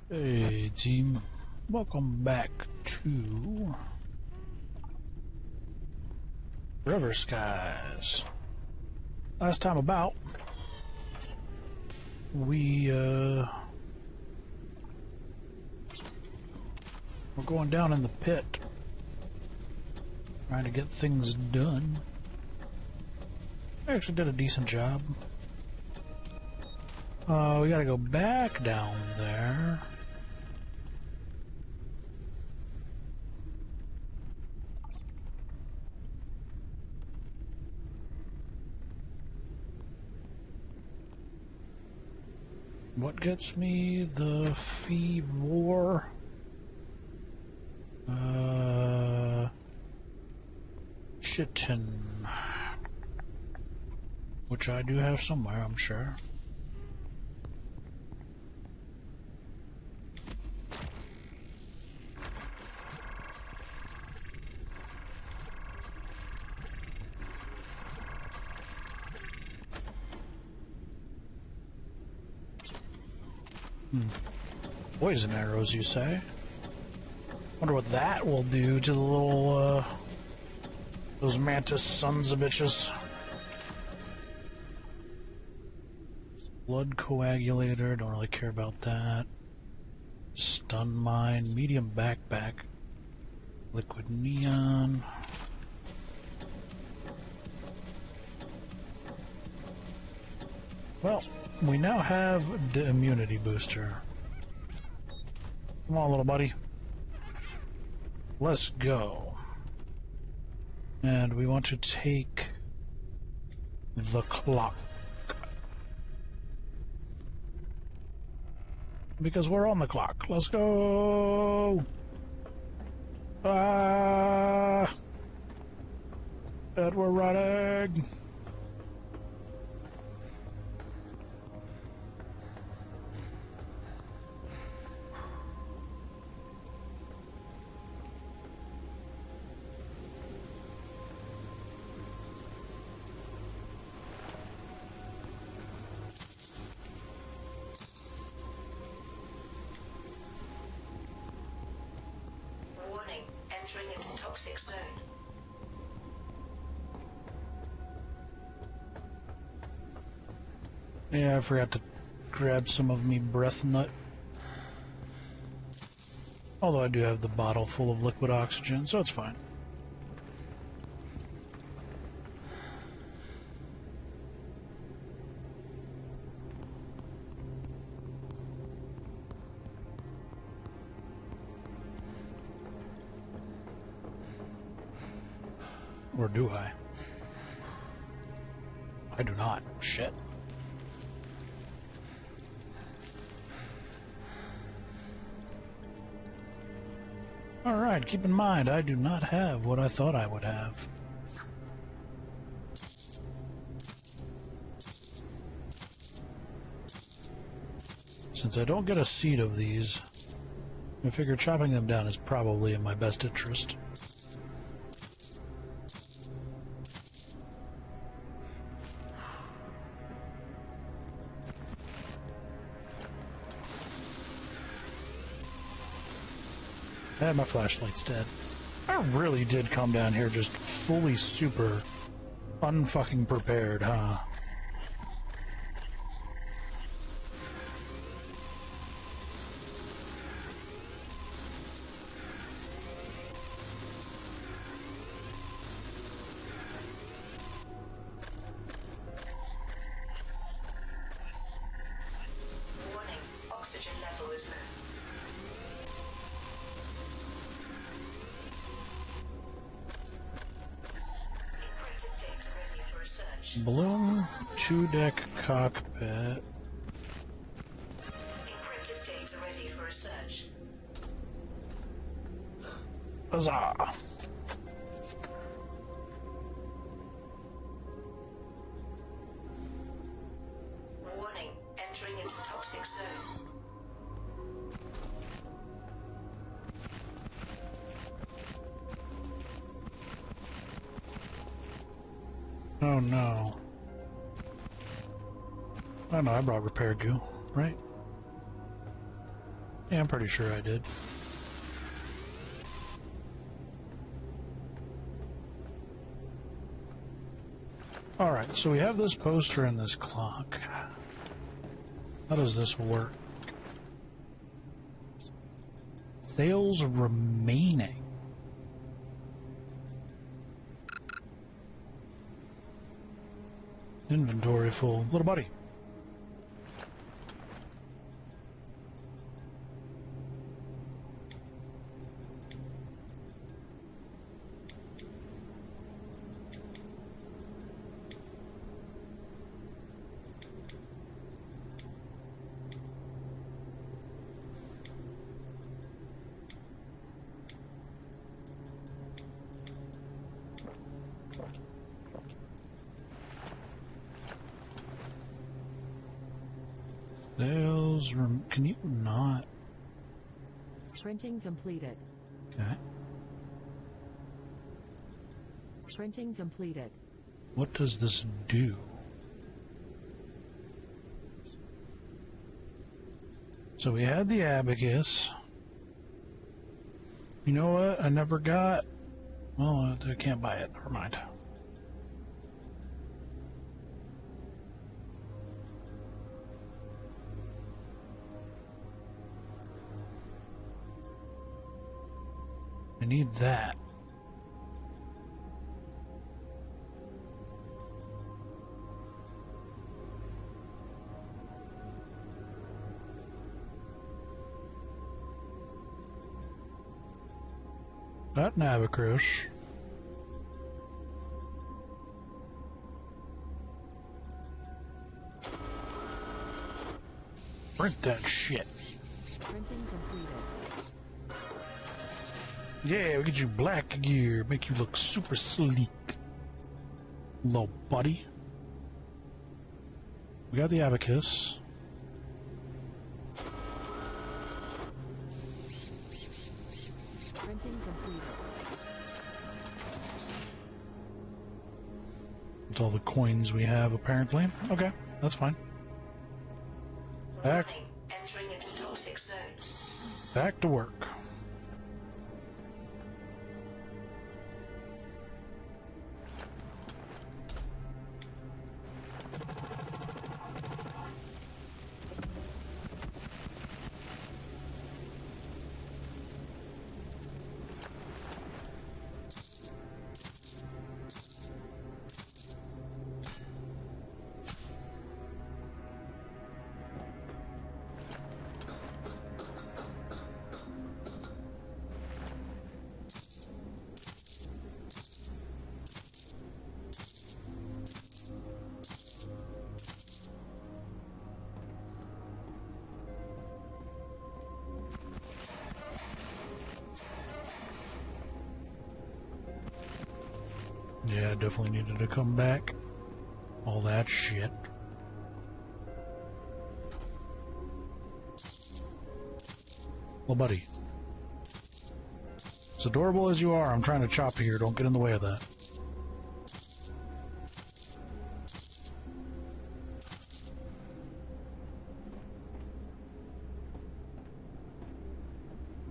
Hey team, welcome back to River Skies. Last time about, we're going down in the pit, trying to get things done. I actually did a decent job. We gotta go back down there. What gets me the fever? Chitin. Which I do have somewhere, I'm sure. Poison arrows, you say? Wonder what that will do to the little, those mantis sons of bitches. Blood coagulator, don't really care about that. Stun mine, medium backpack. Liquid neon. Well, we now have the immunity booster. Come on, little buddy. Let's go. And we want to take the clock. Because we're on the clock. Let's go! And we're running! Entering into toxic zone. Yeah, I forgot to grab some of me breath nut. Although I do have the bottle full of liquid oxygen, so it's fine. Or do I? I do not. Shit. Alright, keep in mind, I do not have what I thought I would have. Since I don't get a seed of these, I figure chopping them down is probably in my best interest. And my flashlight's dead. I really did come down here just fully super unfucking prepared, huh? Warning, oxygen level is low. Bloom, 2-deck cockpit. Encrypted data ready for research. Huzzah! Warning, entering into toxic zone. Oh no. Oh no, I brought repair goo, right? Yeah, I'm pretty sure I did. Alright, so we have this poster and this clock. How does this work? Sales remaining. Inventory full. Little buddy. Can you not? Printing completed. Okay. Printing completed. What does this do? So we had the abacus. You know what? I never got. Well, I can't buy it. Never mind. I need that. That Navacrush. Print that shit. Printing completed. Yeah, we get you black gear, make you look super sleek. Little buddy. We got the abacus. Printing completed. That's all the coins we have, apparently. Okay, that's fine. Back, Warning, entering into toxic zone. back to work. Yeah, I definitely needed to come back. All that shit. Well, buddy. As adorable as you are, I'm trying to chop here. Don't get in the way of that.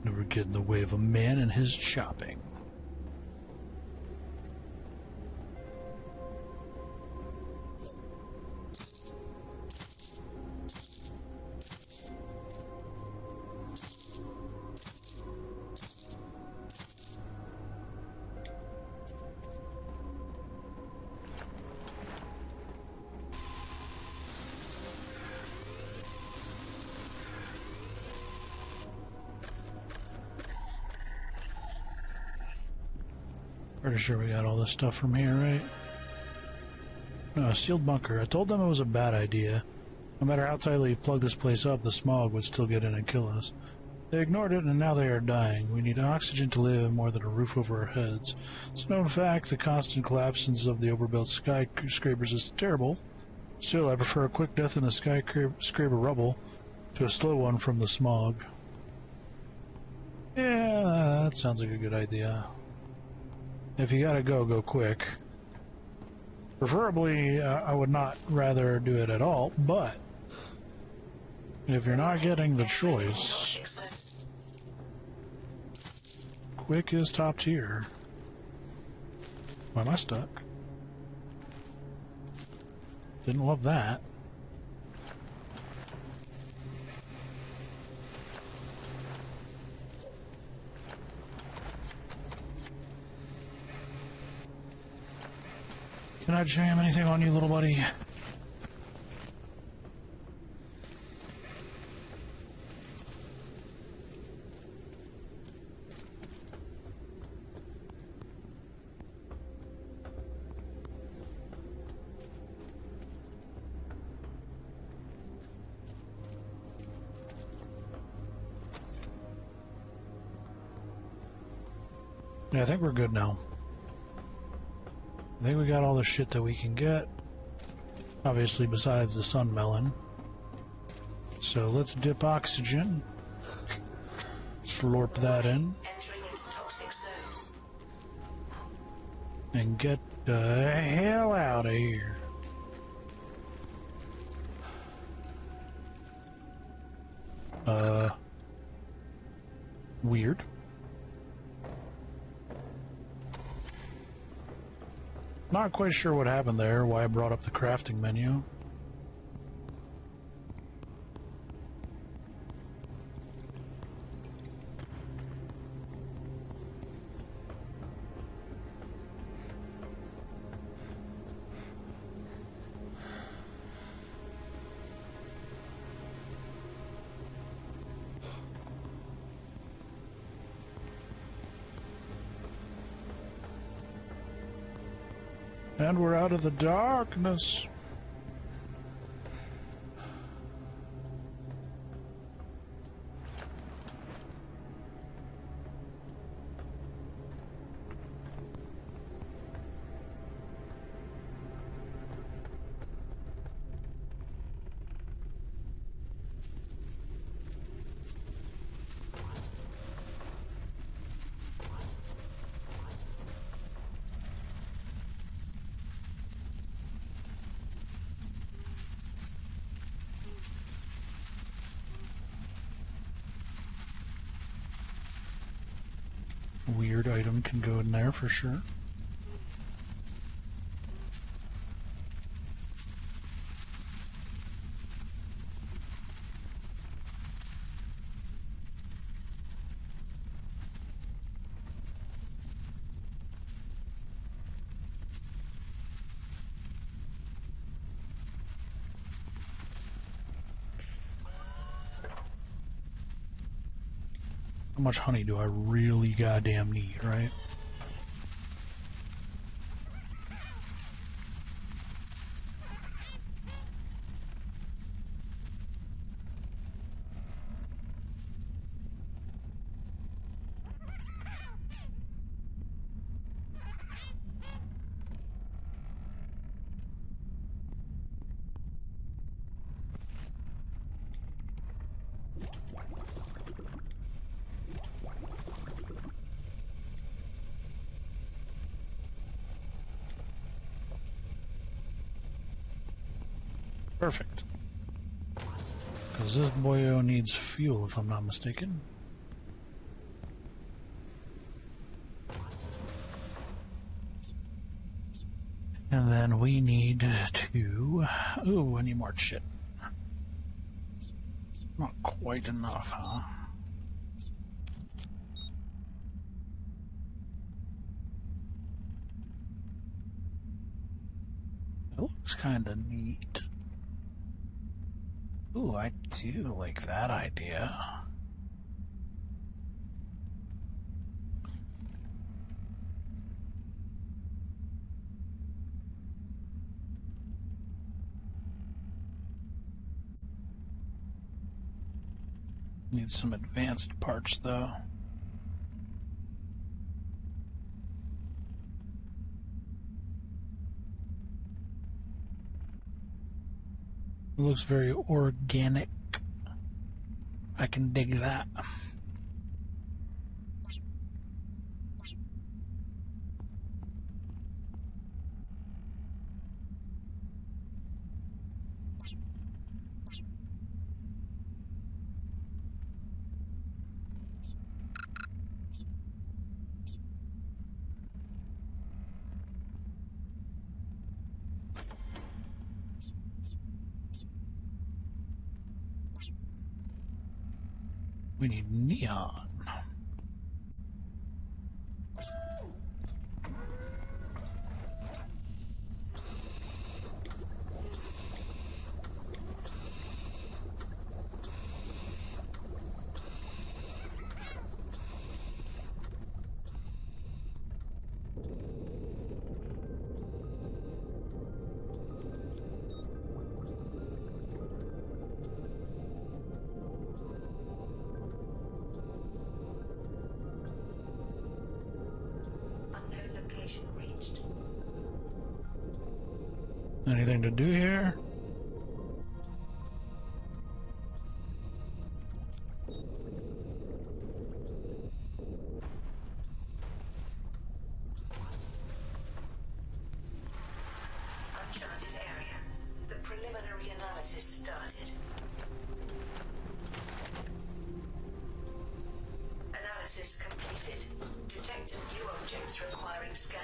Never get in the way of a man and his chopping. Pretty sure we got all this stuff from here, right? No, sealed bunker. I told them it was a bad idea. No matter how tightly you plug this place up, the smog would still get in and kill us. They ignored it, and now they are dying. We need oxygen to live more than a roof over our heads. It's a known fact the constant collapses of the overbuilt skyscrapers is terrible. Still, I prefer a quick death in the skyscraper rubble to a slow one from the smog. Yeah, that sounds like a good idea. If you gotta go, go quick. Preferably, I would not rather do it at all, but If you're not getting the choice, Toxic zone. quick is top tier. Why am I stuck? Didn't love that. Can I jam anything on you, little buddy? Yeah, I think we're good now. I think we got all the shit that we can get. Obviously, besides the sun melon. So let's dip oxygen. Slurp that in. Entering into toxic zone. And get the hell out of here. Weird. Not quite sure what happened there, why I brought up the crafting menu. And we're out of the darkness. Weird item can go in there for sure. How much honey do I really goddamn need, right? Perfect. Because this boyo needs fuel, if I'm not mistaken. And then we need to... Ooh, I need more shit. Not quite enough, huh? That looks kind of neat. Ooh, I do like that idea. Need some advanced parts, though. It looks very organic. I can dig that. We need neon. Unknown location reached. Anything to do here? Uncharted area. The preliminary analysis started. Analysis completed. Detected new objects requiring scanning.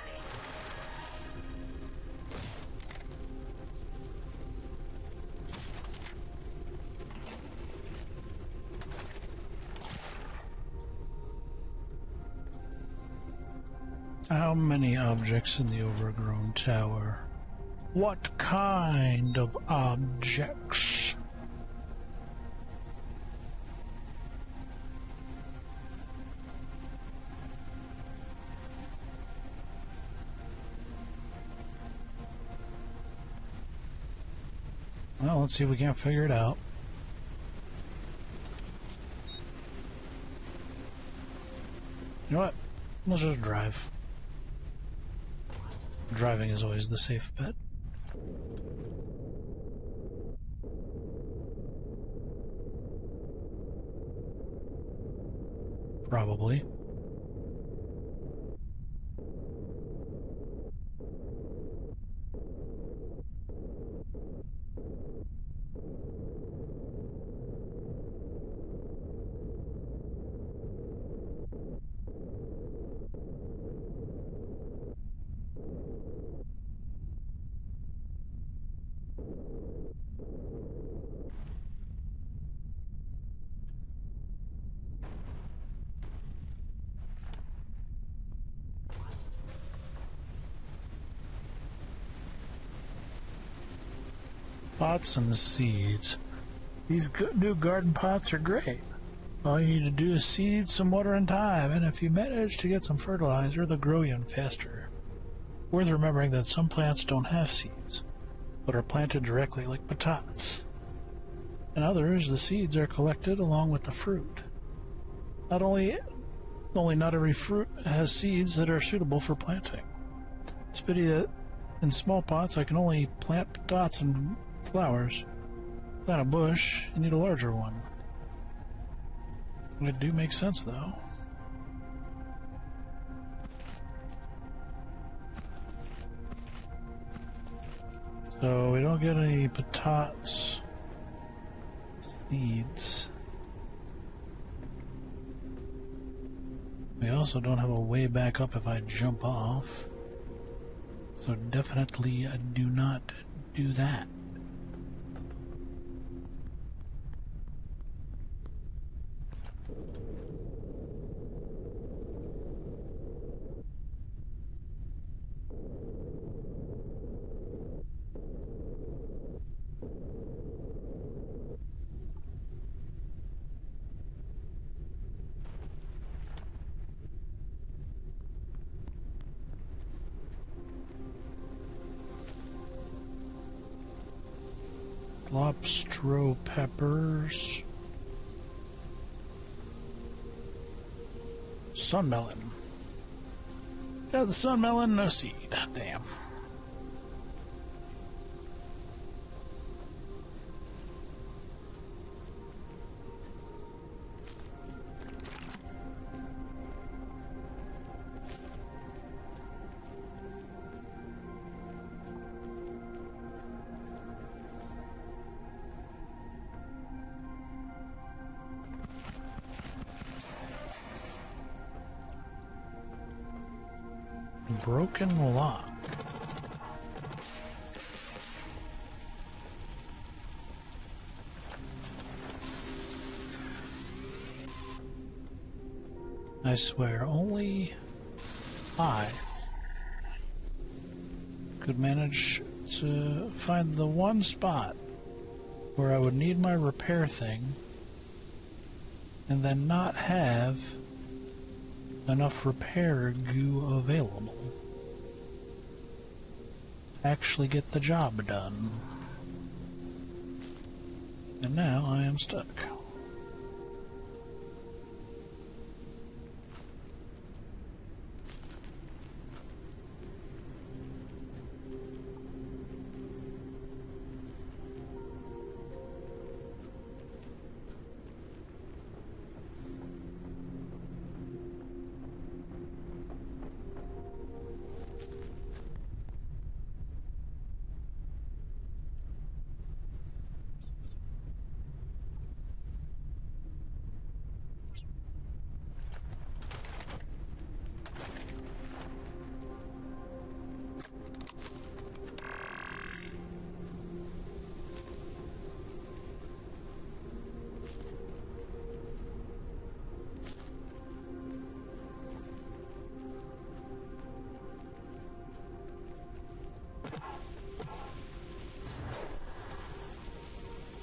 How many objects in the overgrown tower? What kind of objects? Well, let's see if we can't figure it out. You know what? Let's just drive. Driving is always the safe bet. Probably. Pots and seeds. These new garden pots are great. All you need to do is seed, some water, and time, and if you manage to get some fertilizer, they'll grow even faster. Worth remembering that some plants don't have seeds, but are planted directly like potatoes. In others, the seeds are collected along with the fruit. Only not every fruit has seeds that are suitable for planting. It's a pity that in small pots I can only plant potatoes and flowers. Plant a bush, you need a larger one. It do make sense though. So we don't get any potatoes seeds. We also don't have a way back up if I jump off. So definitely I do not do that. Lobstro peppers. Sunmelon. Got the sunmelon, no seed. Damn. Broken lock. I swear, only I could manage to find the one spot where I would need my repair thing and then not have enough repair goo available to actually get the job done. And now I am stuck.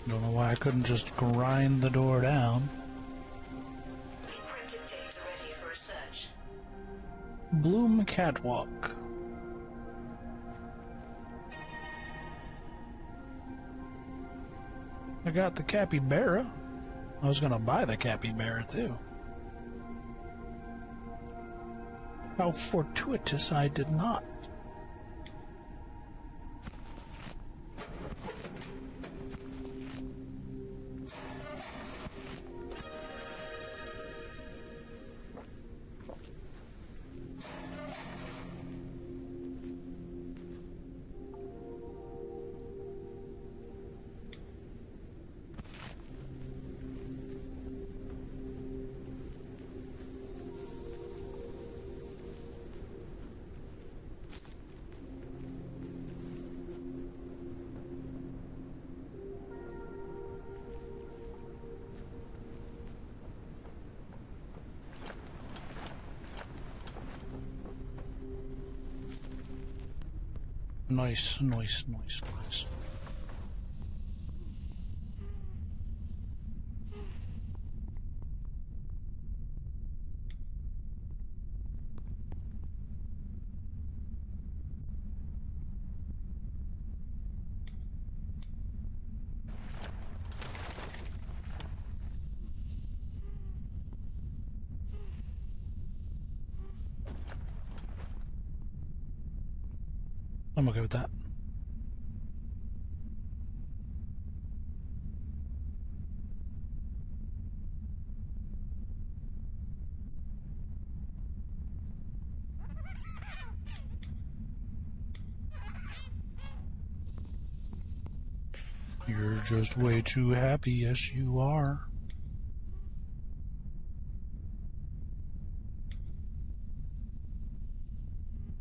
Don't know why I couldn't just grind the door down. Printed data ready for research. Bloom Catwalk. I got the capybara. I was gonna buy the capybara too. How fortuitous I did not. Nice, nice, nice, nice. I'm okay with that. You're just way too happy, yes you are.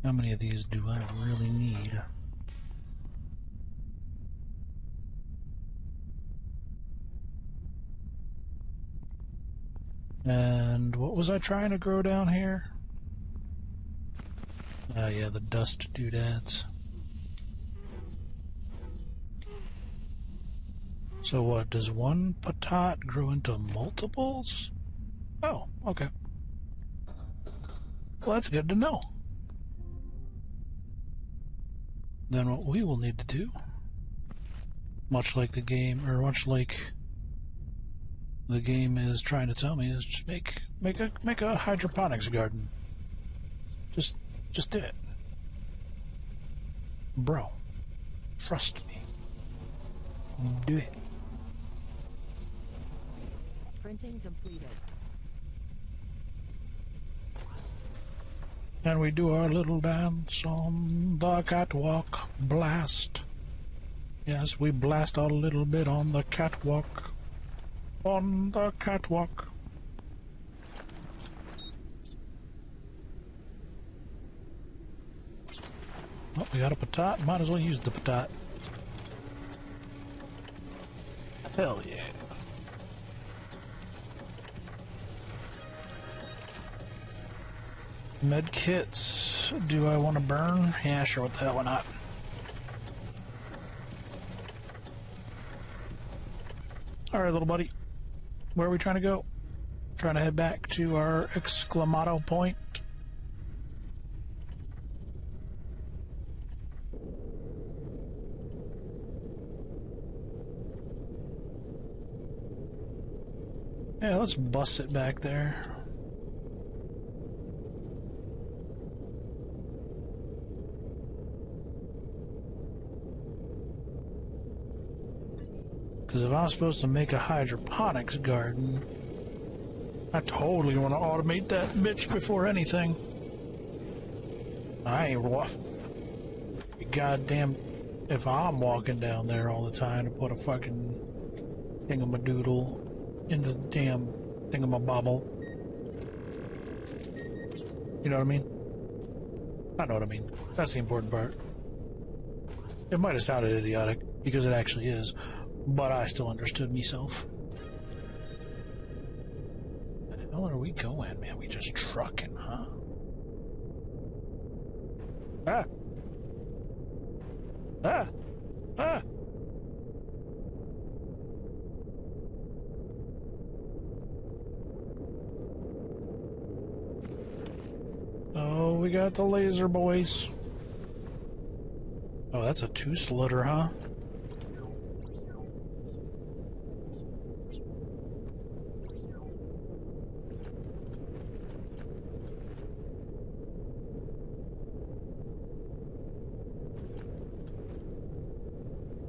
How many of these do I really need? And what was I trying to grow down here? Oh yeah, the dust doodads. So what, does one patat grow into multiples? Oh, okay. Well, that's good to know. Then what we will need to do, much like the game, or much like the game is trying to tell me, is just make a hydroponics garden. Just do it. Bro, trust me. Do it. Printing completed. And we do our little dance on the catwalk. Blast. Yes, we blast a little bit on the catwalk. On the catwalk. Oh, we got a patat. Might as well use the patat. Hell yeah. Med kits. Do I want to burn? Yeah, sure. What the hell? Why not? All right, little buddy. Where are we trying to go? Trying to head back to our exclamado point. Yeah, let's bus it back there. Because if I'm supposed to make a hydroponics garden, I totally want to automate that bitch before anything. I ain't rough. Goddamn, if I'm walking down there all the time to put a fucking thingamadoodle in the damn thingamabobble. You know what I mean? I know what I mean. That's the important part. It might have sounded idiotic, because it actually is, but I still understood myself. Where the hell are we going, man? We just trucking, huh? Ah! Ah! Ah! Oh, we got the laser boys. Oh, that's a two-slitter, huh?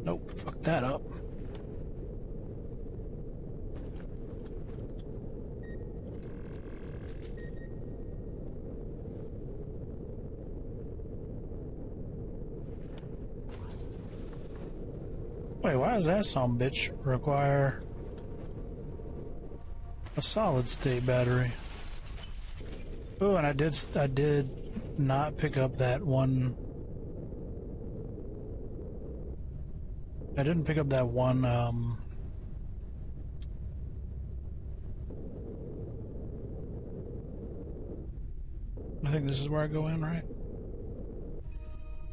Nope, fuck that up. Wait, why does that sumbitch require a solid-state battery? Oh, and I did not pick up that one. I didn't pick up that one, I think this is where I go in, right?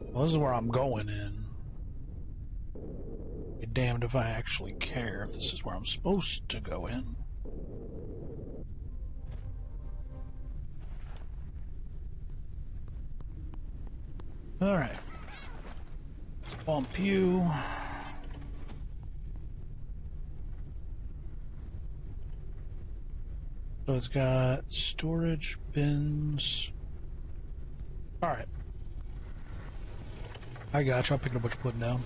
Well, this is where I'm going in. Be damned if I actually care if this is where I'm supposed to go in. Alright. Bump you. So it's got storage bins. Alright. I got you. I'll pick up what you're putting down.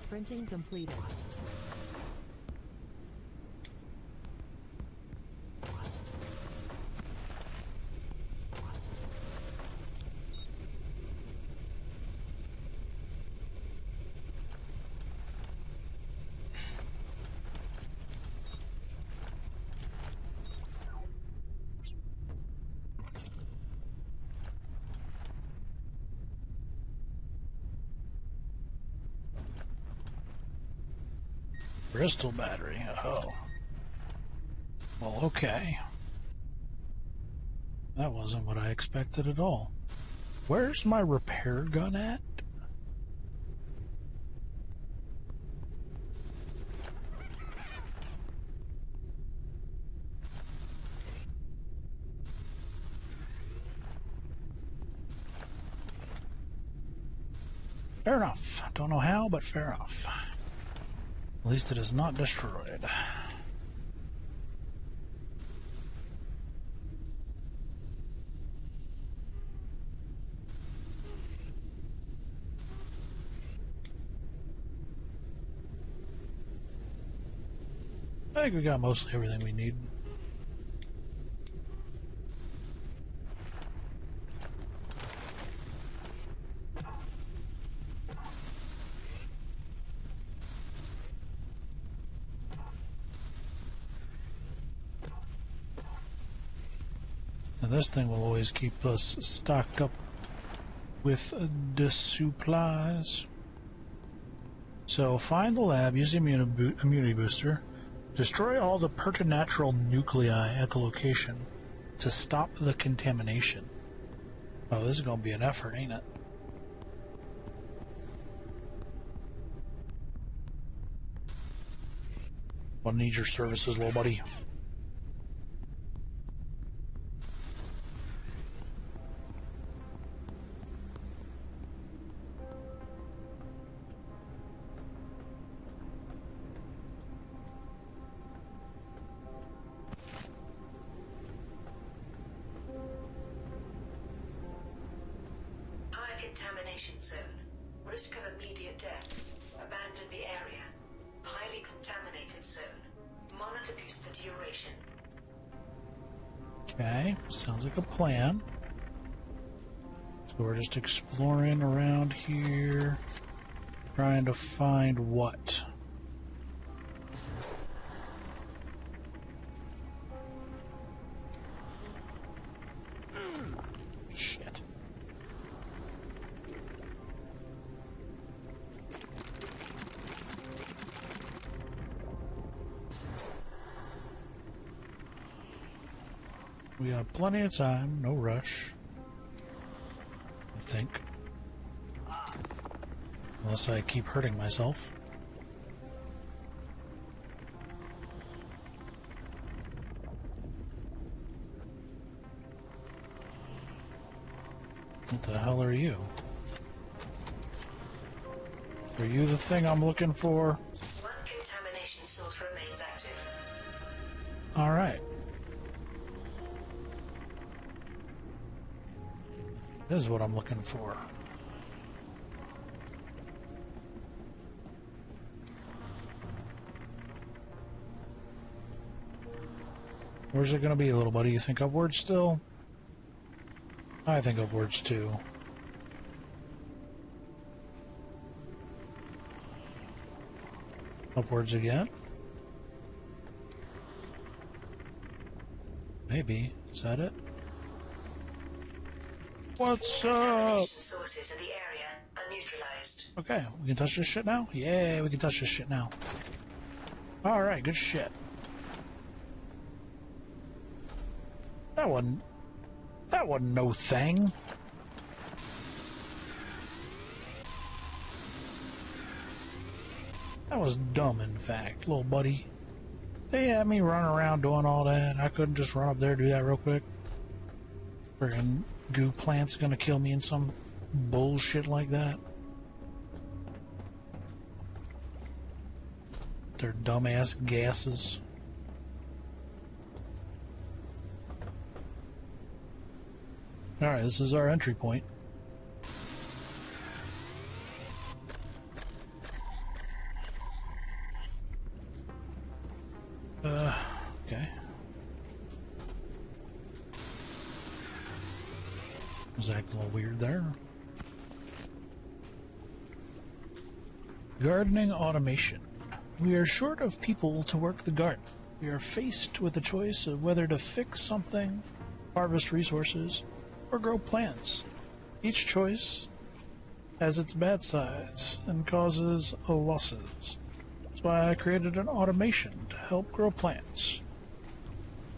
Printing completed. Crystal battery. Oh. Well, okay. That wasn't what I expected at all. Where's my repair gun at? Fair enough. Don't know how, but fair enough. At least it is not destroyed. I think we got mostly everything we need. And this thing will always keep us stocked up with the supplies. So find the lab, use the immunity booster, destroy all the preternatural nuclei at the location to stop the contamination. Oh, this is going to be an effort, ain't it? I'll need your services, little buddy. Contamination zone. Risk of immediate death. Abandon the area. Highly contaminated zone. Monitor booster duration. Okay, sounds like a plan. So we're just exploring around here, trying to find what? Shit. We have plenty of time, no rush. I think. Unless I keep hurting myself. What the hell are you? Are you the thing I'm looking for? One contamination source remains active. Alright. This is what I'm looking for. Where's it going to be, little buddy? You think upwards still? I think upwards too. Upwards again? Maybe. Is that it? What's up? Sources in the area are neutralized. Okay, we can touch this shit now? Yeah, we can touch this shit now. Alright, good shit. That wasn't no thing. That was dumb, in fact, little buddy. They had me running around doing all that. I couldn't just run up there and do that real quick. Friggin' goo plant's gonna kill me in some bullshit like that. Their dumbass gases. Alright, this is our entry point. Okay. Was acting a little weird there. Gardening automation. We are short of people to work the garden. We are faced with the choice of whether to fix something, harvest resources, or grow plants. Each choice has its bad sides and causes losses. That's why I created an automation to help grow plants.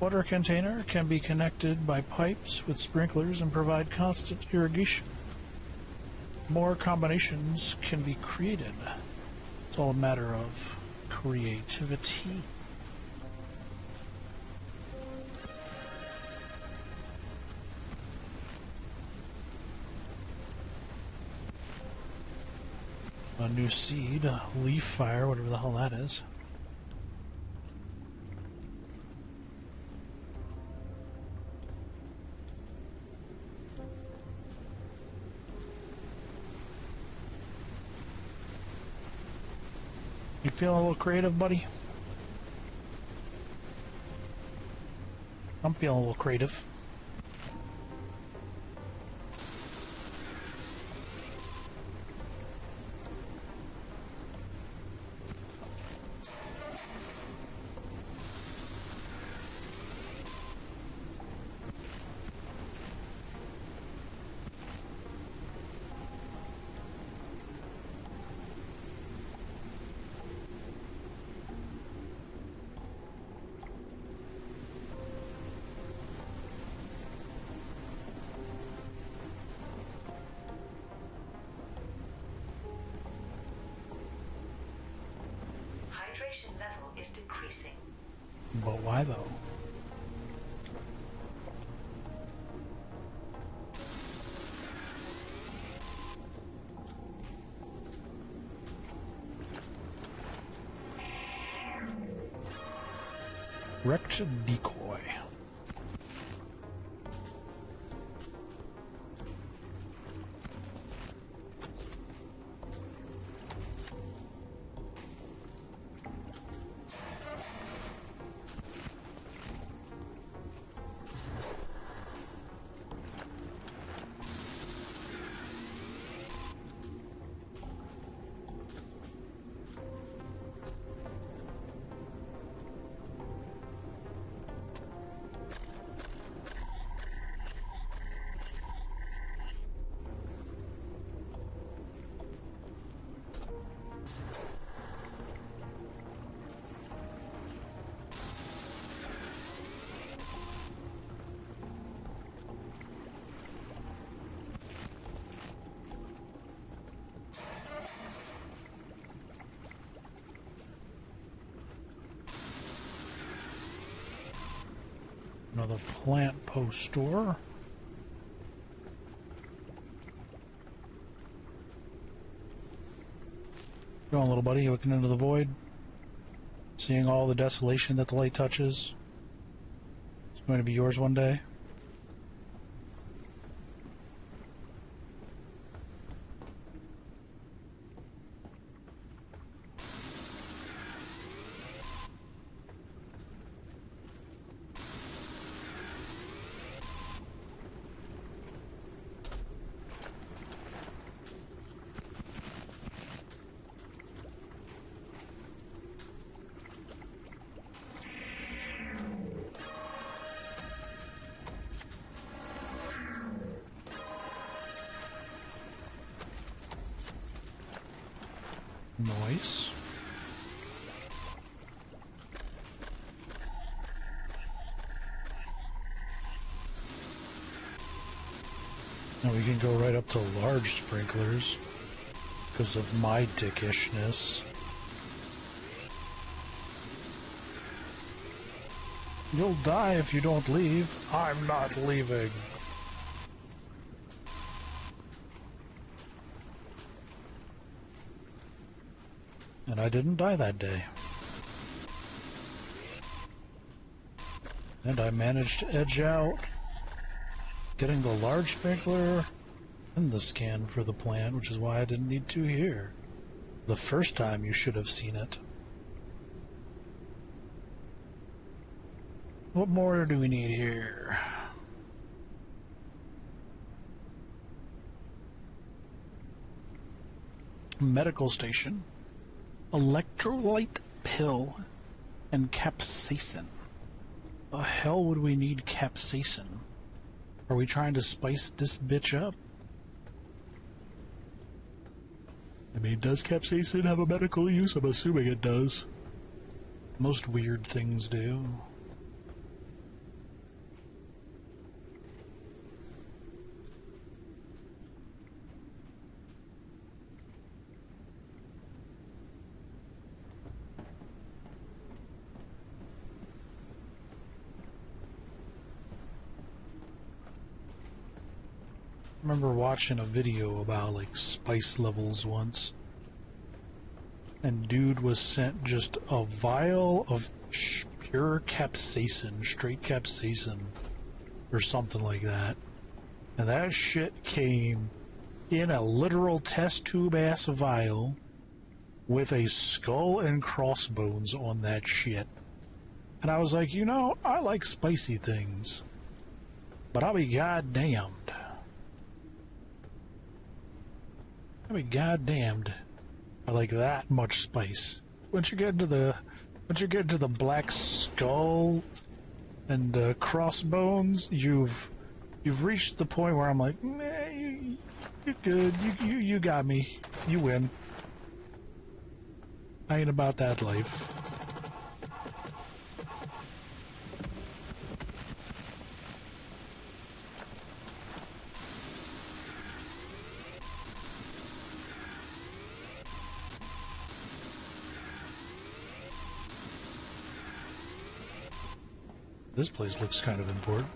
Water container can be connected by pipes with sprinklers and provide constant irrigation. More combinations can be created. It's all a matter of creativity. A new seed, a leaf fire, whatever the hell that is. You feeling a little creative, buddy? I'm feeling a little creative. Hydration level is decreasing. But why though? Wrecked decoy. Another plant post store. Go on, little buddy, looking into the void. Seeing all the desolation that the light touches. It's going to be yours one day. Nice. Now we can go right up to large sprinklers because of my dickishness. You'll die if you don't leave. I'm not leaving. And I didn't die that day. And I managed to edge out getting the large sprinkler and the scan for the plant, which is why I didn't need two here. The first time you should have seen it. What more do we need here? Medical station. Electrolyte pill and capsaicin. The hell would we need capsaicin? Are we trying to spice this bitch up? I mean, does capsaicin have a medical use? I'm assuming it does. Most weird things do. I remember watching a video about like spice levels once, and dude was sent just a vial of pure capsaicin, straight capsaicin or something like that, and that shit came in a literal test tube ass vial with a skull and crossbones on that shit. And I was like, you know, I like spicy things, but I'll be goddamned. I'll be goddamned. I like that much spice. Once you get into the black skull and the crossbones, you've reached the point where I'm like, nah, you're good. You got me. You win. I ain't about that life. This place looks kind of important.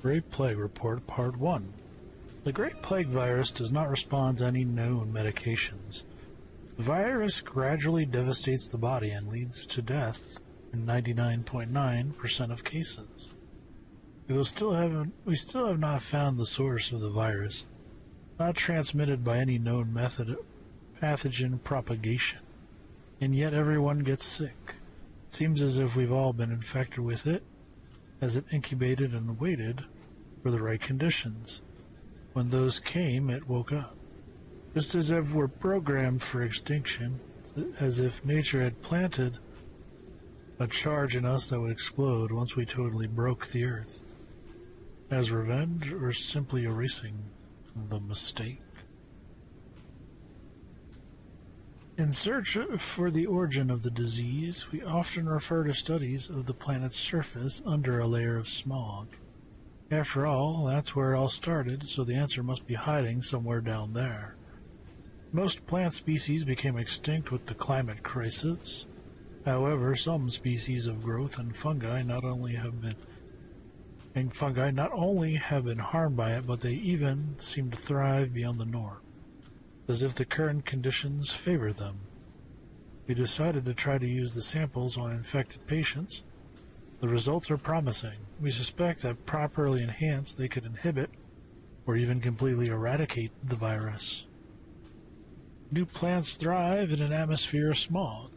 Great Plague Report, Part 1. The Great Plague virus does not respond to any known medications. The virus gradually devastates the body and leads to death in 99.9% of cases. We still have not found the source of the virus, not transmitted by any known method of pathogen propagation, and yet everyone gets sick. It seems as if we've all been infected with it, as it incubated and waited for the right conditions. When those came, it woke up. Just as if we're programmed for extinction, as if nature had planted a charge in us that would explode once we totally broke the earth. As revenge, or simply erasing the mistake. In search for the origin of the disease, we often refer to studies of the planet's surface under a layer of smog. After all, that's where it all started, so the answer must be hiding somewhere down there. Most plant species became extinct with the climate crisis. However, some species of growth and fungi not only have been harmed by it, but they even seem to thrive beyond the norm, as if the current conditions favor them. We decided to try to use the samples on infected patients. The results are promising. We suspect that properly enhanced they could inhibit or even completely eradicate the virus. New plants thrive in an atmosphere of smog.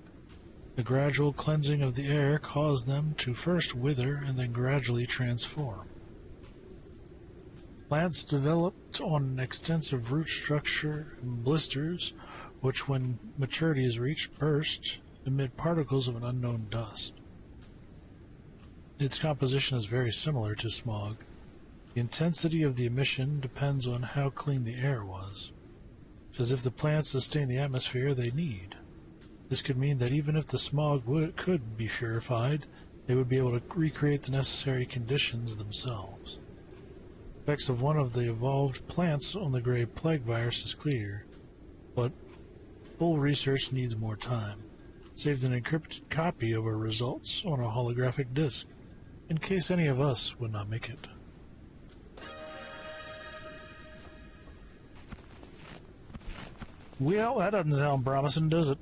The gradual cleansing of the air caused them to first wither and then gradually transform. Plants developed on an extensive root structure and blisters, which when maturity is reached burst amid particles of an unknown dust. Its composition is very similar to smog. The intensity of the emission depends on how clean the air was. It's as if the plants sustain the atmosphere they need. This could mean that even if the smog could be purified, they would be able to recreate the necessary conditions themselves. The effects of one of the evolved plants on the Great Plague virus is clear, but full research needs more time. Saved an encrypted copy of our results on a holographic disk, in case any of us would not make it. Well, that doesn't sound promising, does it?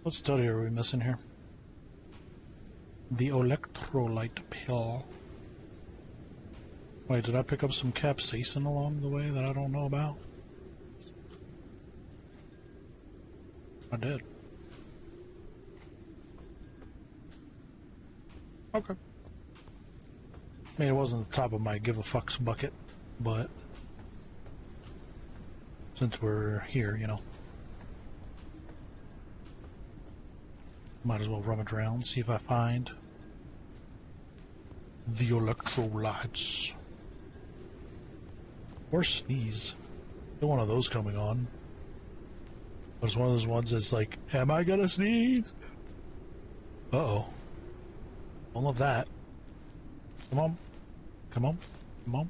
What study are we missing here? The electrolyte pill. Wait, did I pick up some capsaicin along the way that I don't know about? I did. Okay. I mean, it wasn't the top of my give-a-fucks bucket, but since we're here, you know, might as well rummage around, see if I find the electrolytes. Or sneeze. Still one of those coming on. But it's one of those ones that's like, am I gonna sneeze? Uh-oh. All of that. Come on. Come on. Come on.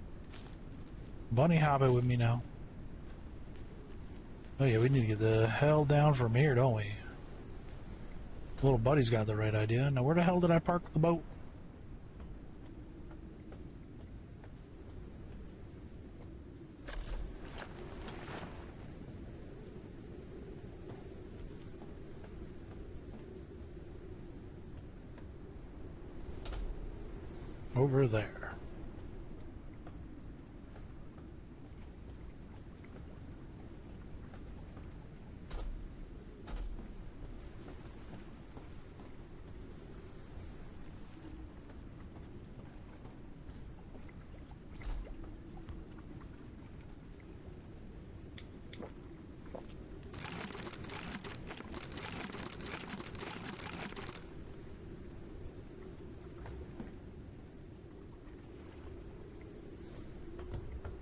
Bunny hop it with me now. Oh yeah, we need to get the hell down from here, don't we? Little buddy's got the right idea. Now, where the hell did I park the boat? Over there.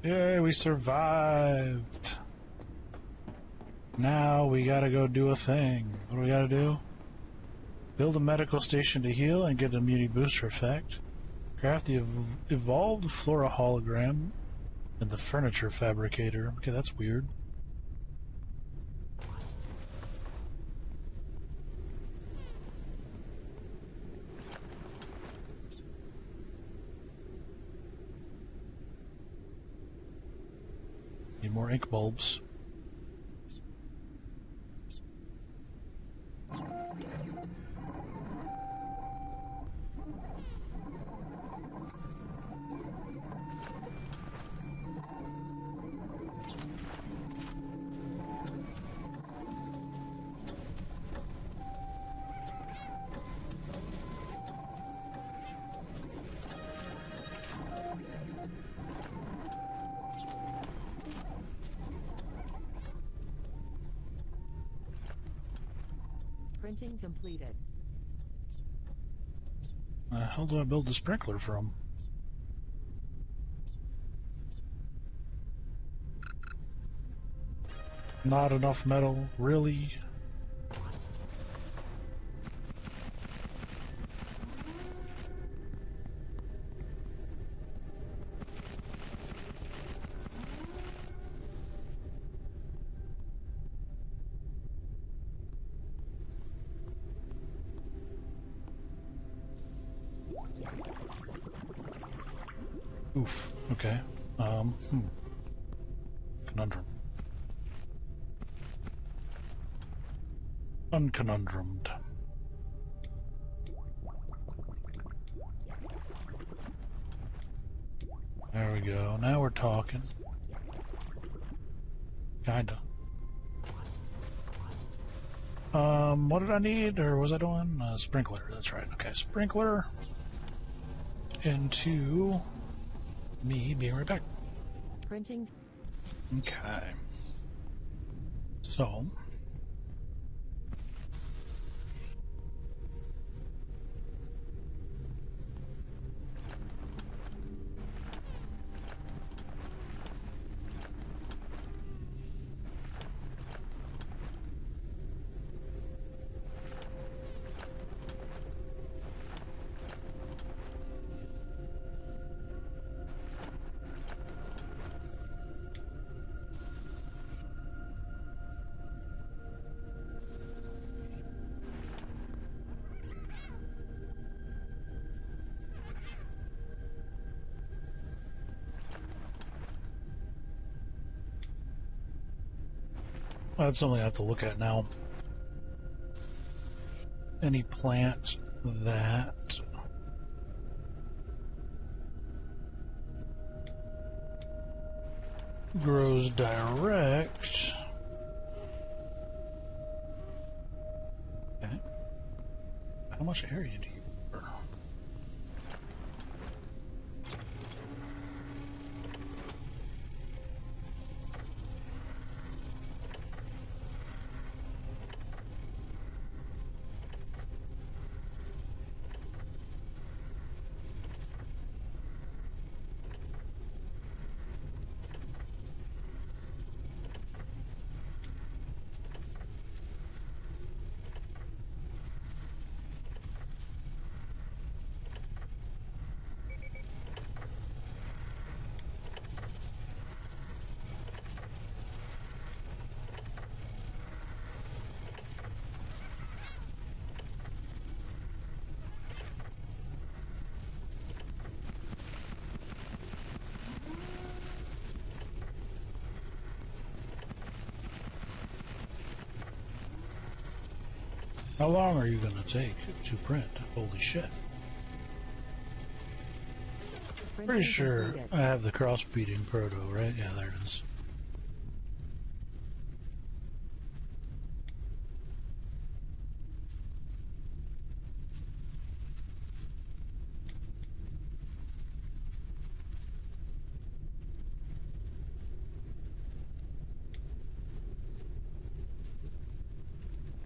Yay, we survived. Now we gotta go do a thing. What do we gotta do? Build a medical station to heal and get an immunity booster effect. Craft the evolved flora hologram and the furniture fabricator. Okay, that's weird. Need more ink bulbs. Printing completed. How do I build the sprinkler from? Not enough metal, really? Oof. Okay. Conundrum. Unconundrumed. There we go. Now we're talking. Kinda. What did I need, or was I doing? Sprinkler. That's right. Okay, sprinkler into me being right back. Printing. Okay. So. That's something I have to look at now. Any plant that grows direct. Okay. How much area do you cover? How long are you gonna take to print? Holy shit. Pretty Printing sure completed. I have the crossbreeding proto, right? Yeah, there it is.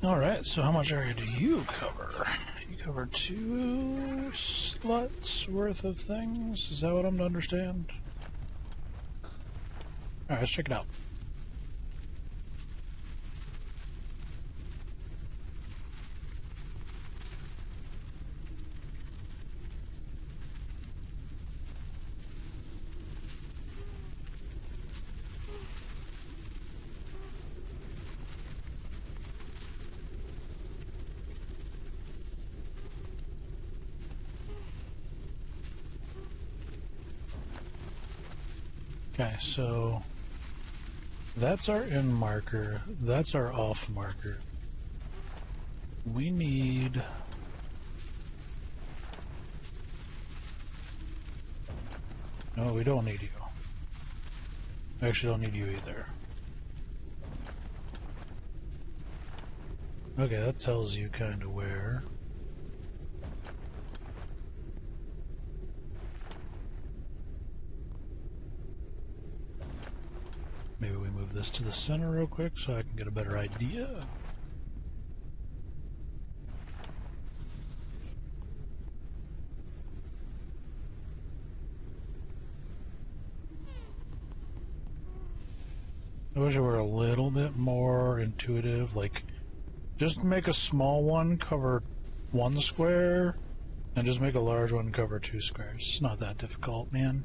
Alright, so how much area do you cover? You cover 2 slots worth of things? Is that what I'm to understand? Alright, let's check it out. Okay, so that's our in marker, that's our off marker. We need... No, we don't need you. I actually don't need you either. Okay, that tells you kind of where. Maybe we move this to the center real quick so I can get a better idea. I wish it were a little bit more intuitive, like just make a small one cover 1 square and just make a large one cover 2 squares. It's not that difficult, man.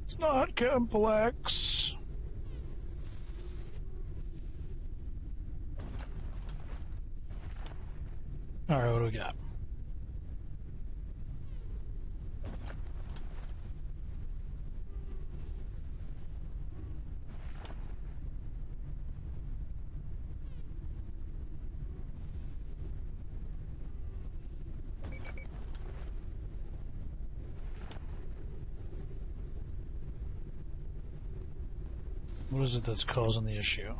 It's not complex. Alright, what do we got? What is it that's causing the issue?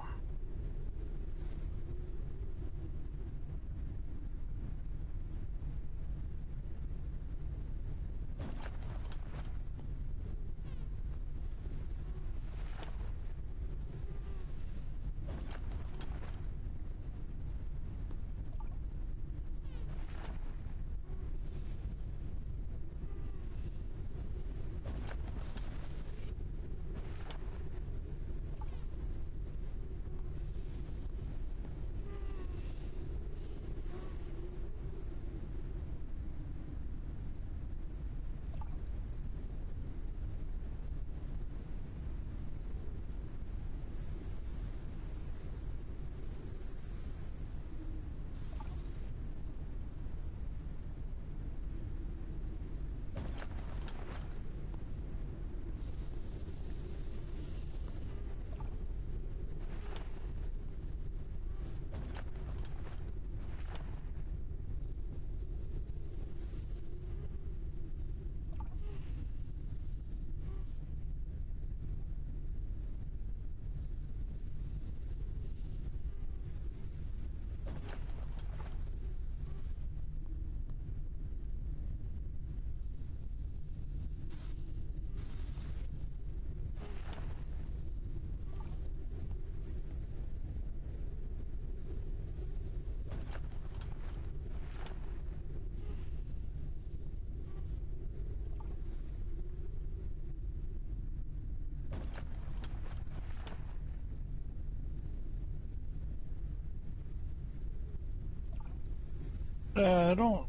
I don't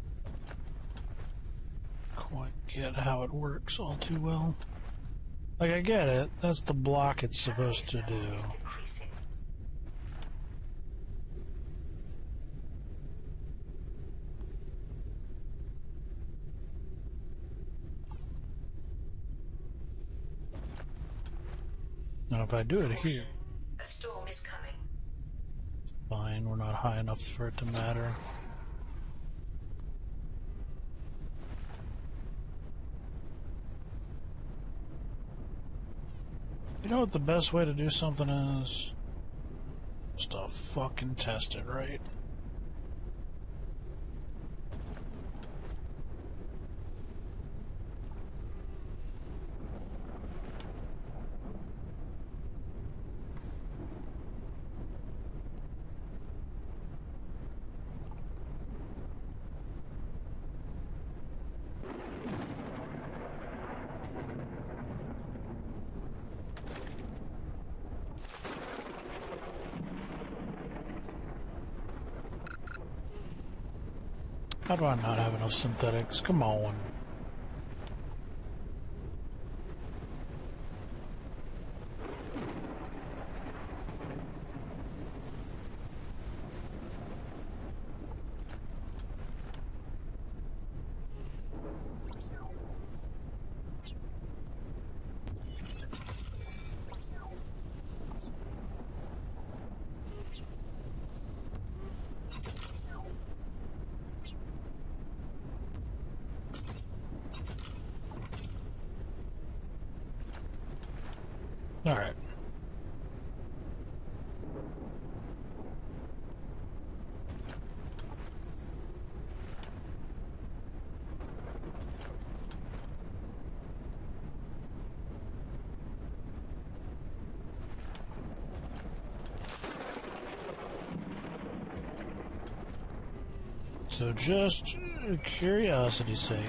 quite get how it works all too well. Like, I get it. That's the block it's supposed to do. Now, if I do it here, A storm is coming. fine, we're not high enough for it to matter. You know what the best way to do something is? Just to fucking test it, right? How do I not have enough synthetics? Come on. All right. So just curiosity's sake.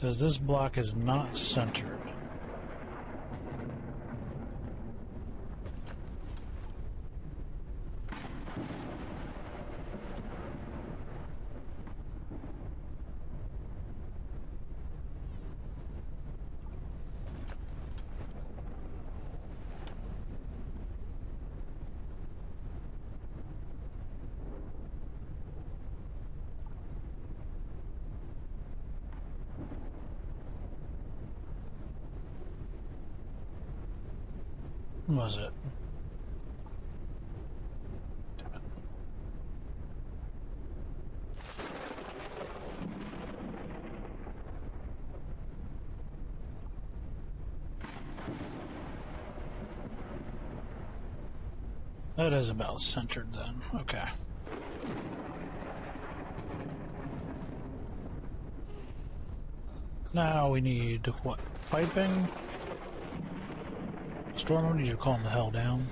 Says this block is not centered. Was it? Damn it. That is about centered then. Okay. Now we need what? Piping? Storm, I need you to calm the hell down.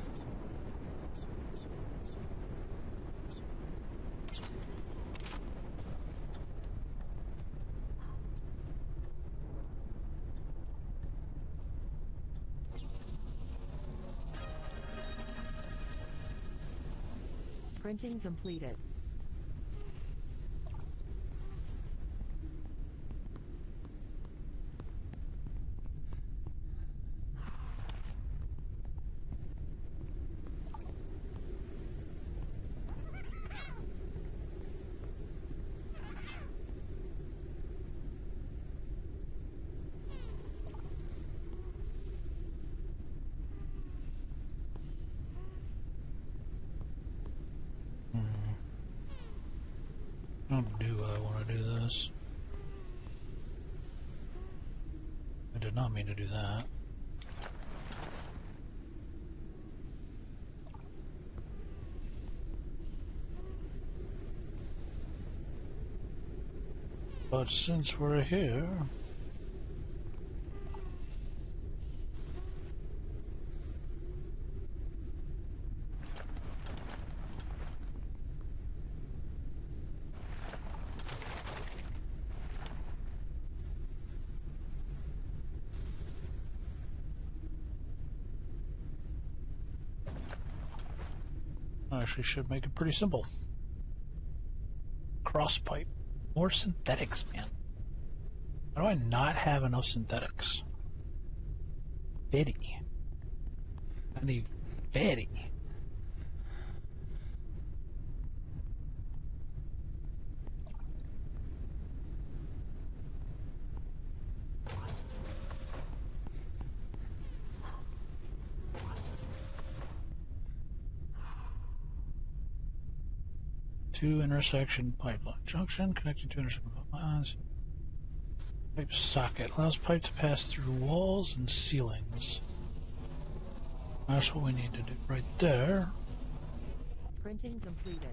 Printing completed. How do I want to do this? I did not mean to do that. But since we're here... actually should make it pretty simple. Cross pipe. More synthetics, man. How do I not have enough synthetics? 50. I need 50. to intersection pipeline. Junction connecting to intersection pipelines. Pipe socket. Allows pipe to pass through walls and ceilings. That's what we need to do right there. Printing completed.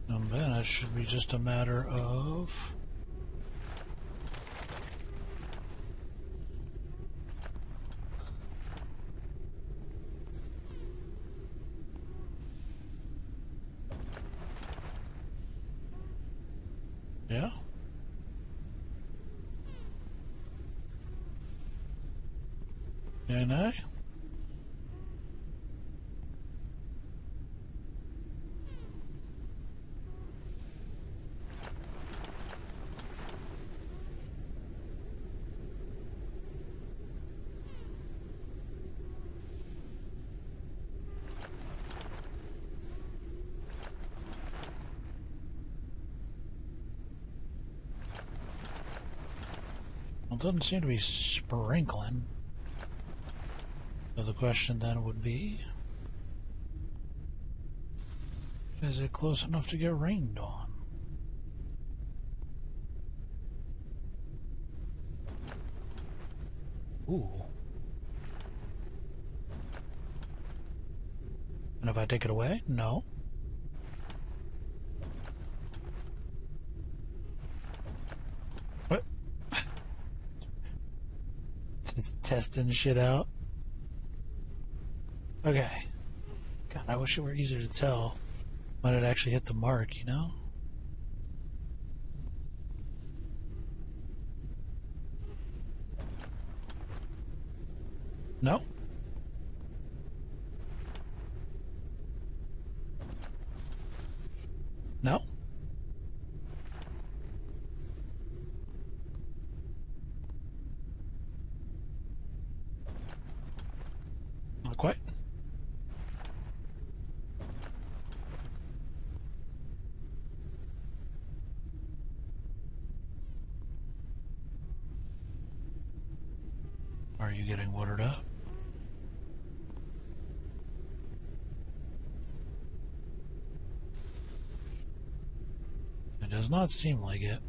And then it should be just a matter of... Yeah? Yeah, no? Well, it doesn't seem to be sprinkling. So the question then would be, is it close enough to get rained on? Ooh. And if I take it away? No. What? Just testing shit out. Okay. God, I wish it were easier to tell when it actually hit the mark, you know? No? No? Not quite. Are you getting watered up? It does not seem like it.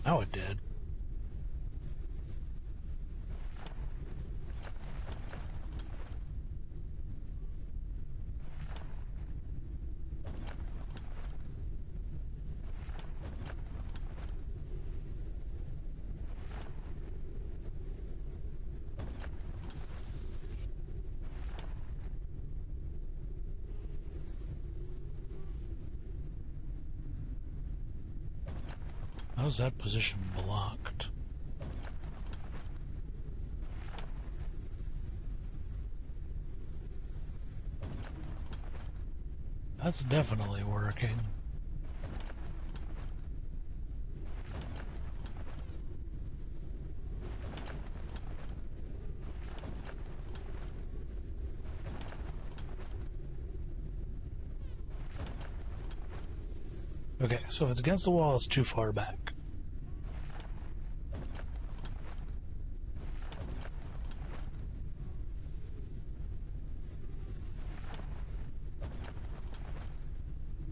Now it did. How's that position blocked? That's definitely working. Okay, so if it's against the wall, it's too far back.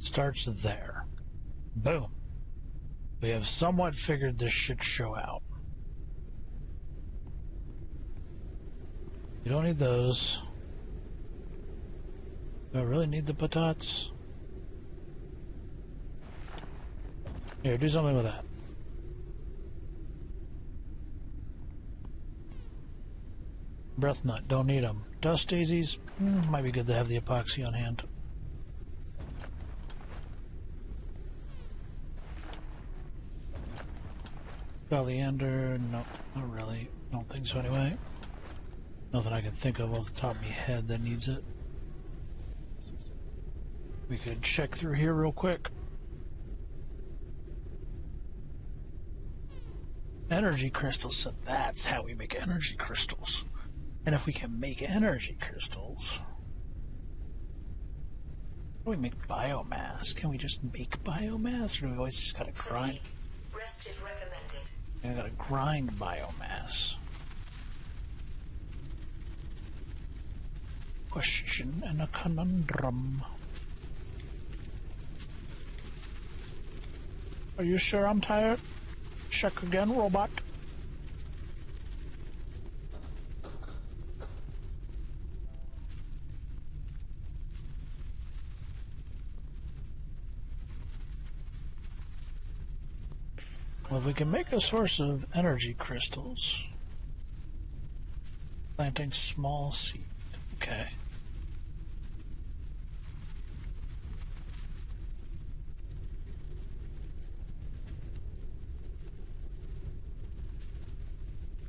Starts there. Boom. We have somewhat figured this shit show out. You don't need those. Do I really need the patatas? Here, do something with that. Breath nut, don't need them. Dust daisies, might be good to have the epoxy on hand. Oleander, no, not really. Don't think so anyway. Nothing I can think of off the top of my head that needs it. We could check through here real quick. Energy crystals, so that's how we make energy crystals. And if we can make energy crystals, how do we make biomass? Can we just make biomass, or do we always just gotta grind? Rest is recommended. I gotta grind biomass. Question and a conundrum. Are you sure I'm tired? Check again, robot. Well, we can make a source of energy crystals. Planting small seed. Okay.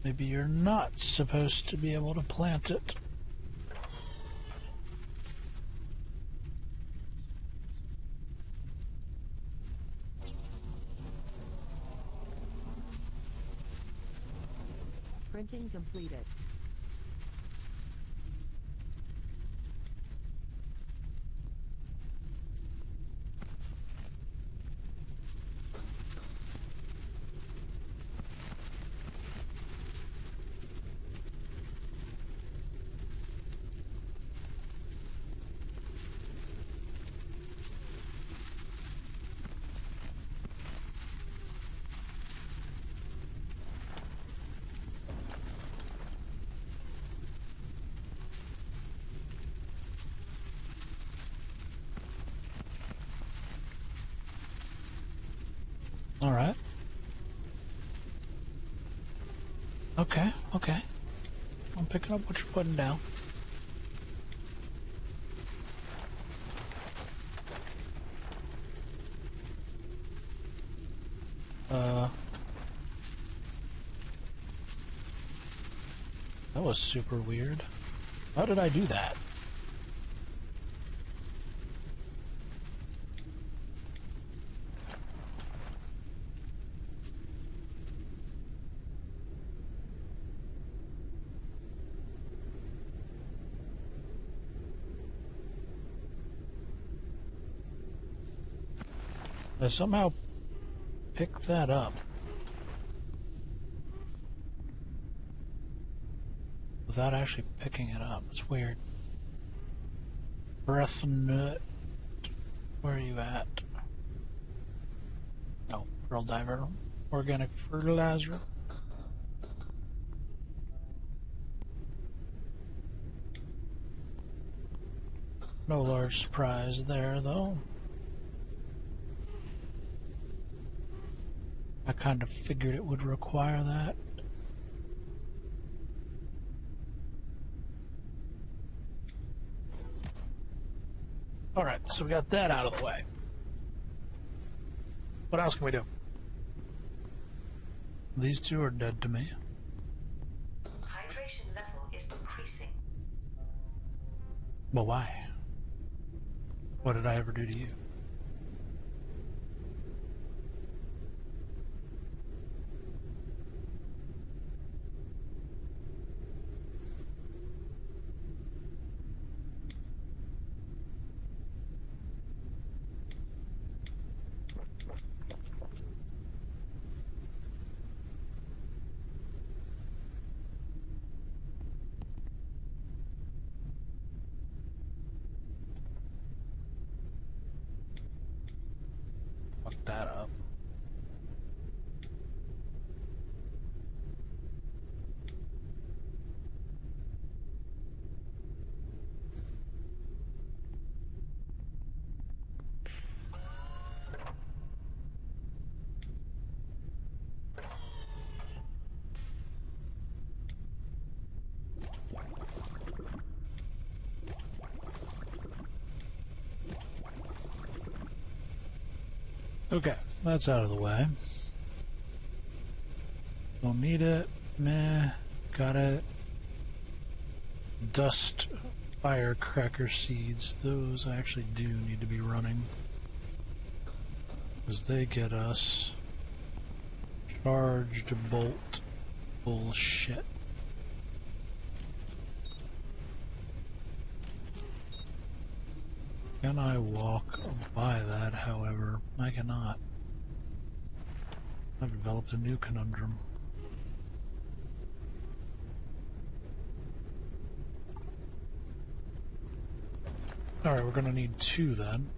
Maybe you're not supposed to be able to plant it. Printing completed. All right. Okay, okay. I'm picking up what you're putting down. That was super weird. How did I do that? I somehow picked that up without actually picking it up. It's weird. Breath nut. Where are you at? Oh, Pearl Diver. Organic fertilizer. No large surprise there, though. I kind of figured it would require that. Alright, so we got that out of the way. What else can we do? These two are dead to me. Hydration level is decreasing. But why? What did I ever do to you? Fuck that up. Okay, that's out of the way. Don't need it. Meh. Got it. Dust firecracker seeds. Those I actually do need to be running. Because they get us charged bolt bullshit. Can I walk by that, however? I cannot. I've developed a new conundrum. Alright, we're gonna need 2 then.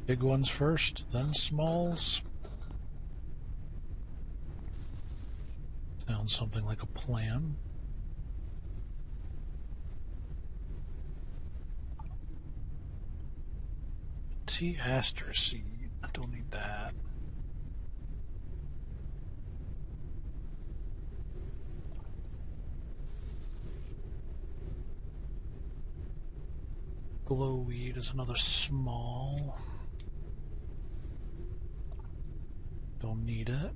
Big ones first, then smalls. Sounds something like a plan. Tea aster seed. I don't need that. Glowweed is another small. Don't need it.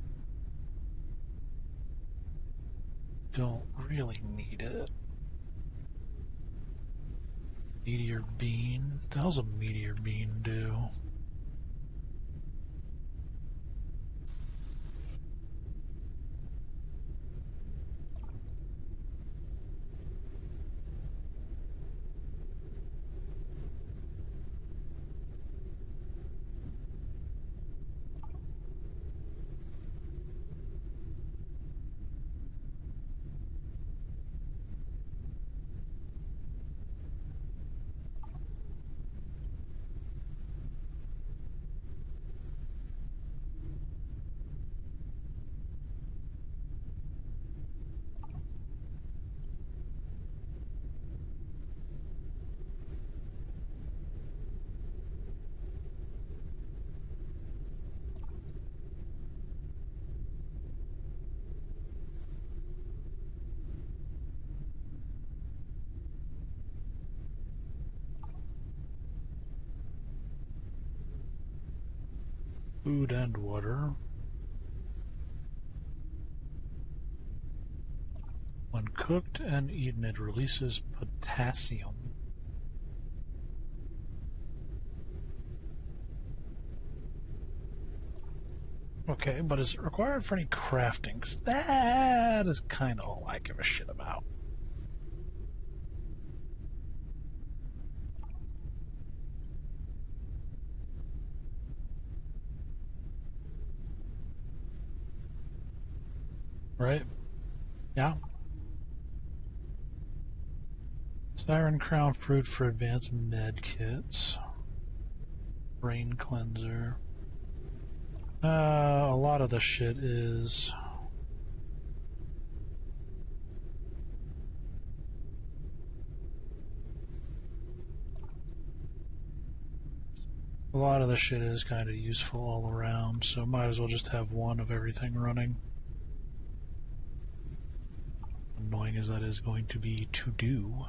Don't really need it. Meteor bean? What the hell's a meteor bean do? Food and water. When cooked and eaten, it releases potassium. Okay, but is it required for any crafting? 'Cause that is kind of all I give a shit about. Right? Yeah. Siren Crown fruit for advanced med kits. Brain cleanser. A lot of the shit is... A lot of the shit is kind of useful all around, so might as well just have one of everything running. Annoying as that is going to be to do.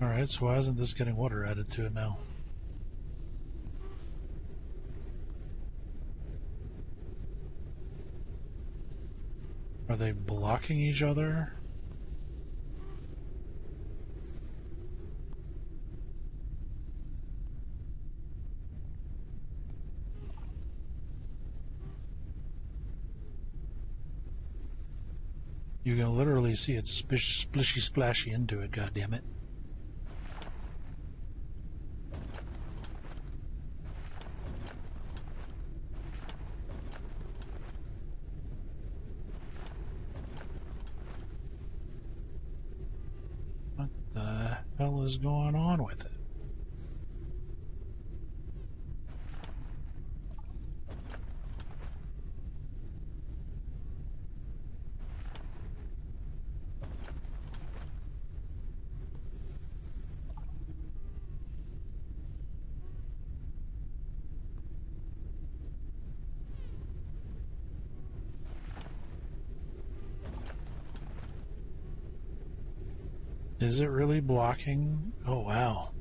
Alright, so why isn't this getting water added to it now? Are they blocking each other? You can literally see it splishy splashy into it, goddammit. hell is going on with it? Is it really blocking? Oh, wow.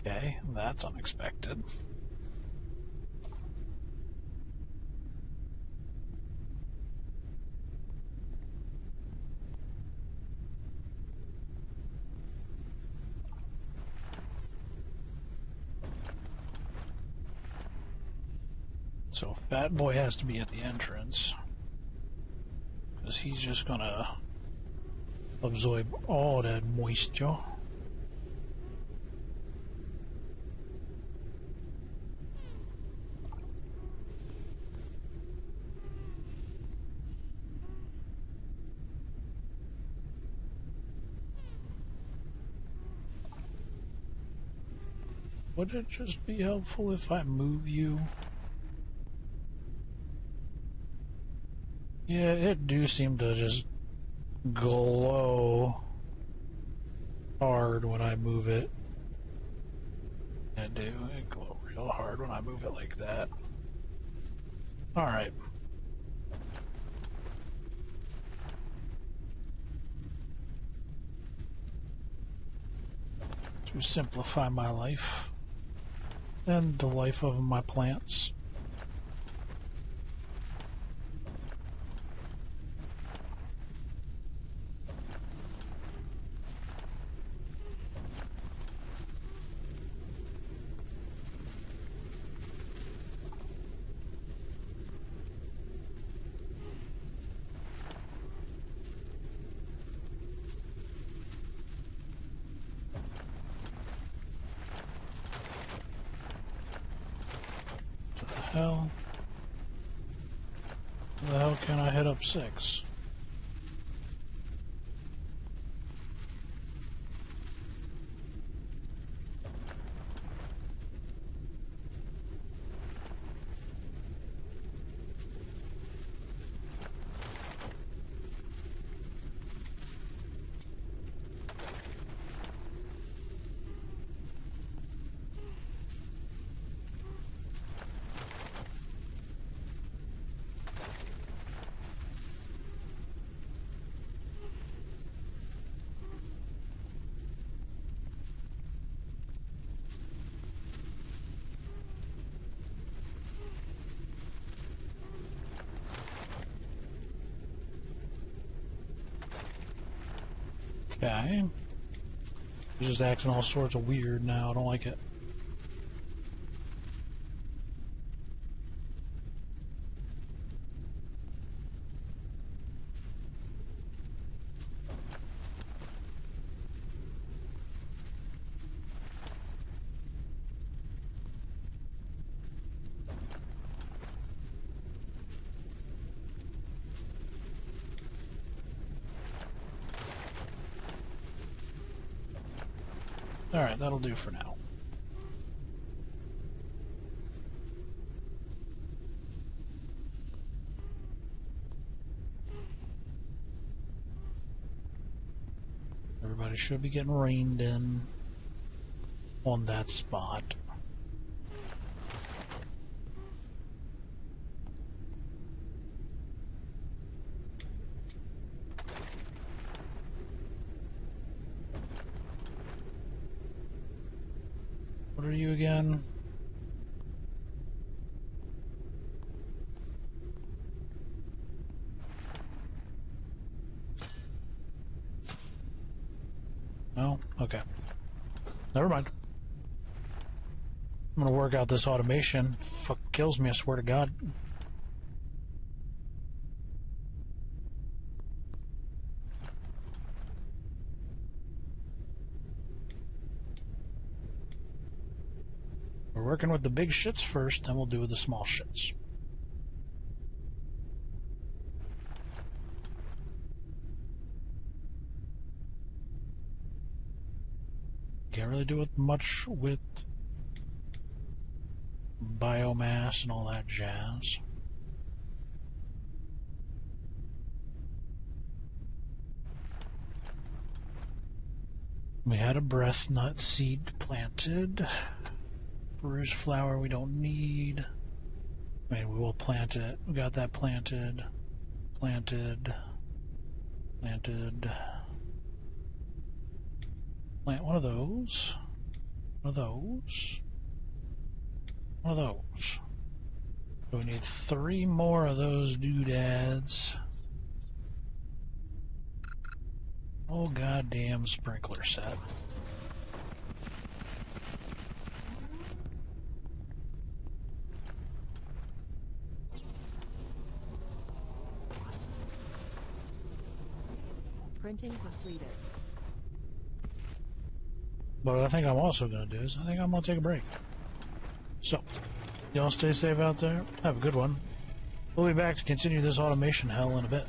Okay, that's unexpected. So Fat Boy has to be at the entrance, because he's just gonna absorb all that moisture. Would it just be helpful if I move you? Yeah, it do seem to just glow hard when I move it. It do. It glow real hard when I move it like that. Alright. To simplify my life and the life of my plants. How the hell can I hit up 6? Okay. He's just acting all sorts of weird now. I don't like it. Alright, that'll do for now. Everybody should be getting rained in on that spot. What are you again? No? Okay. Never mind. I'm gonna work out this automation. Fuck kills me, I swear to God. We're working with the big shits first, then we'll do with the small shits. can't really do it much with biomass and all that jazz. We had a breath nut seed planted. Bruise flower we don't need. I mean, we will plant it. We got that planted. Planted. Planted. Plant one of those. One of those. One of those. So we need 3 more of those doodads. Oh, goddamn sprinkler set. Printing completed. But what I think I'm also going to do is I think I'm going to take a break. So, y'all stay safe out there. Have a good one. We'll be back to continue this automation hell in a bit.